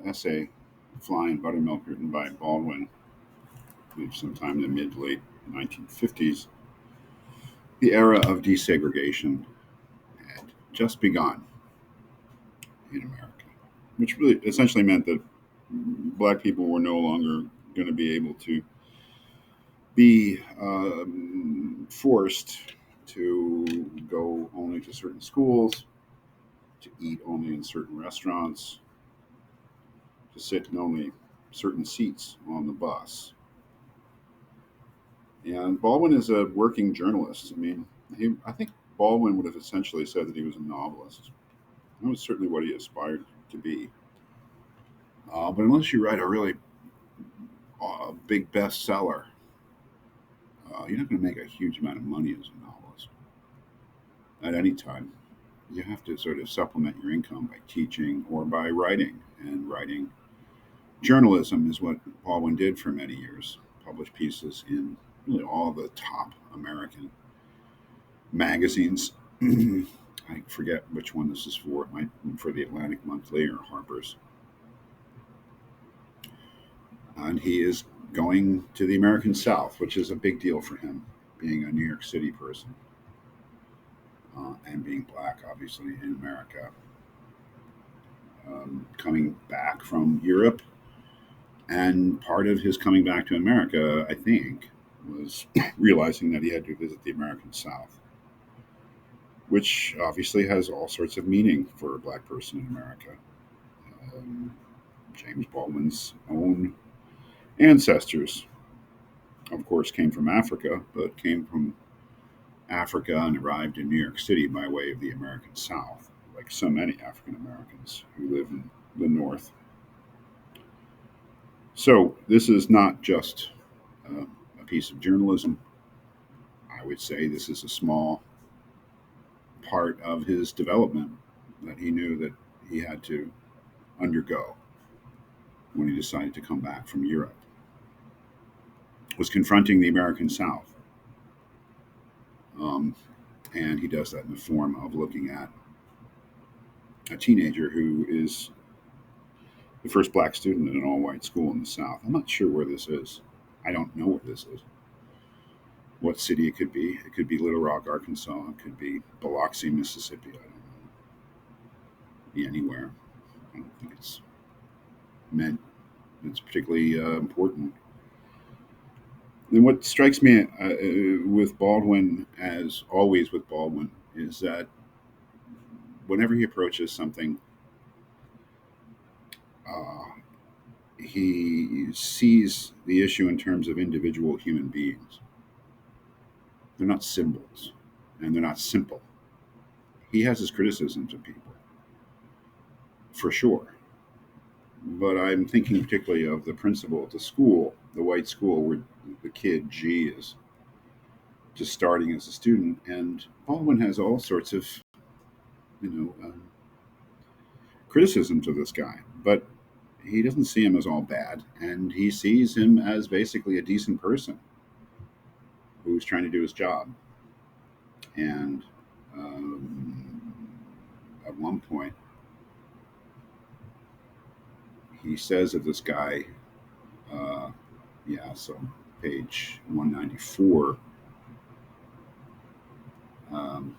essay, Flying Buttermilk, written by Baldwin, I believe sometime in the mid late 1950s. The era of desegregation had just begun in America, which really essentially meant that black people were no longer going to be able to be forced to go only to certain schools, to eat only in certain restaurants, to sit in only certain seats on the bus. And Baldwin is a working journalist. I think Baldwin would have essentially said that he was a novelist. That was certainly what he aspired to be. But unless you write a really big bestseller, you're not going to make a huge amount of money as a novelist at any time. You have to sort of supplement your income by teaching or by writing. And writing journalism is what Baldwin did for many years. Published pieces in really all the top American magazines. I forget which one this is for. It might be for the Atlantic Monthly or Harper's. And he is going to the American South, which is a big deal for him, being a New York City person and being black, obviously, in America. Coming back from Europe, and part of his coming back to America, I think, was realizing that he had to visit the American South, which obviously has all sorts of meaning for a black person in America. Um, James Baldwin's own ancestors, of course, came from Africa, but came from Africa and arrived in New York City by way of the American South, like so many African Americans who live in the North. So this is not just a piece of journalism. I would say this is a small part of his development that he knew that he had to undergo when he decided to come back from Europe, was confronting the American South. Um, and he does that in the form of looking at a teenager who is the first black student in an all white school in the South. I'm not sure where this is. I don't know where this is. What city it could be. It could be Little Rock, Arkansas. It could be Biloxi, Mississippi. I don't know. Be anywhere. I don't think it's meant it's particularly important. And what strikes me with Baldwin, as always with Baldwin, is that whenever he approaches something, uh, he sees the issue in terms of individual human beings. They're not symbols, and they're not simple. He has his criticisms of people, for sure. But I'm thinking particularly of the principal at the school, the white school, where the kid G is just starting as a student, and Baldwin has all sorts of, you know, criticisms of this guy, but he doesn't see him as all bad, and he sees him as basically a decent person who's trying to do his job. And at one point, he says of this guy, uh, yeah, so page 194, um,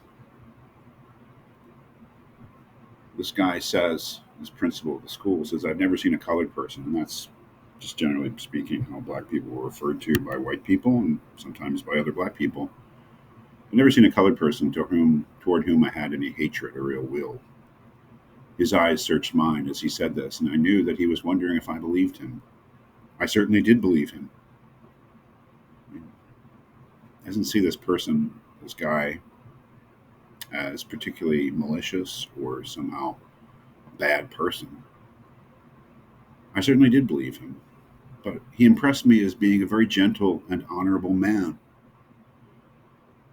this guy says, this principal of the school says, I've never seen a colored person. And that's just generally speaking how black people were referred to by white people and sometimes by other black people. I've never seen a colored person toward whom I had any hatred or ill will. His eyes searched mine as he said this, and I knew that he was wondering if I believed him. I certainly did believe him. He doesn't see this person, this guy, as particularly malicious or somehow a bad person. I certainly did believe him, but he impressed me as being a very gentle and honorable man.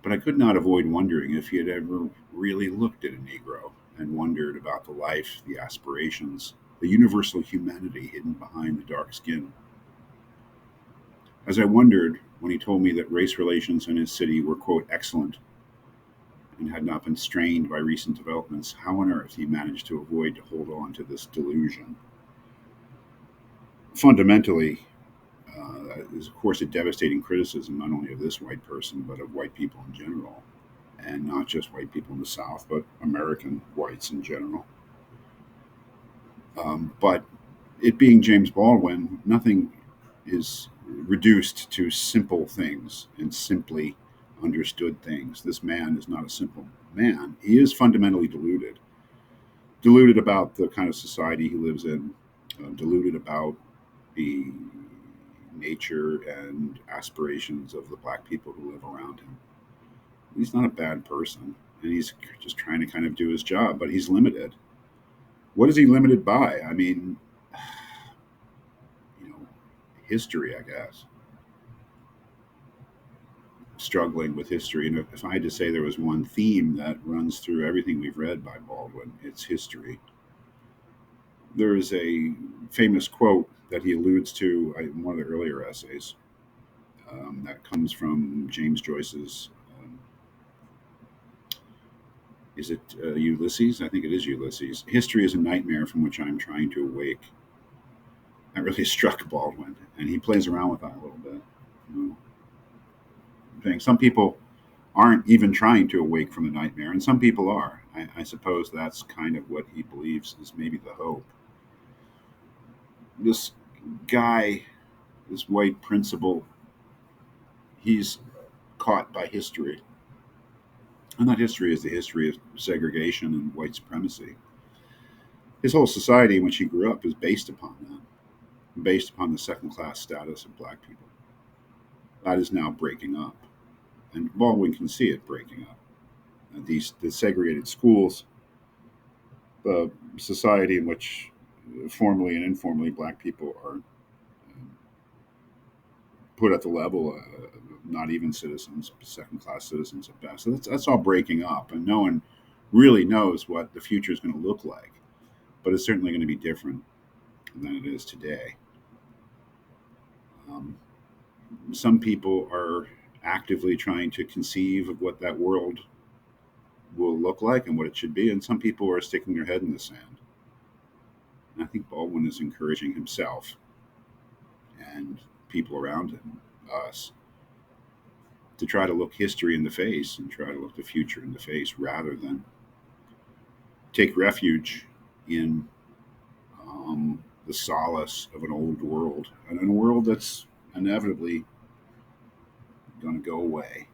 But I could not avoid wondering if he had ever really looked at a Negro and wondered about the life, the aspirations, the universal humanity hidden behind the dark skin. As I wondered when he told me that race relations in his city were, quote, excellent and had not been strained by recent developments, how on earth he managed to avoid to hold on to this delusion. Fundamentally, is of course a devastating criticism not only of this white person but of white people in general, and not just white people in the South, but American whites in general. But it being James Baldwin, nothing is reduced to simple things and simply understood things. This man is not a simple man. He is fundamentally deluded. Deluded about the kind of society he lives in, deluded about the nature and aspirations of the black people who live around him. He's not a bad person, and he's just trying to kind of do his job, but he's limited. What is he limited by? I mean, you know, history, I guess. Struggling with history. And if I had to say there was one theme that runs through everything we've read by Baldwin, it's history. There is a famous quote that he alludes to in one of the earlier essays that comes from James Joyce's. Is it Ulysses? I think it is Ulysses. History is a nightmare from which I'm trying to awake. That really struck Baldwin, and he plays around with that a little bit. You know, some people aren't even trying to awake from the nightmare, and some people are. I suppose that's kind of what he believes is maybe the hope. This guy, this white principal, he's caught by history. And that history is the history of segregation and white supremacy. His whole society in which he grew up is based upon that, based upon the second class status of black people. That is now breaking up. And Baldwin can see it breaking up. The segregated schools, the society in which formally and informally black people are put at the level of not even citizens, second class citizens at best. So that's all breaking up, and no one really knows what the future is going to look like. But it's certainly going to be different than it is today. Um, some people are actively trying to conceive of what that world will look like and what it should be, and some people are sticking their head in the sand. And I think Baldwin is encouraging himself and people around him, us, to try to look history in the face and try to look the future in the face rather than take refuge in the solace of an old world and a world that's inevitably going to go away.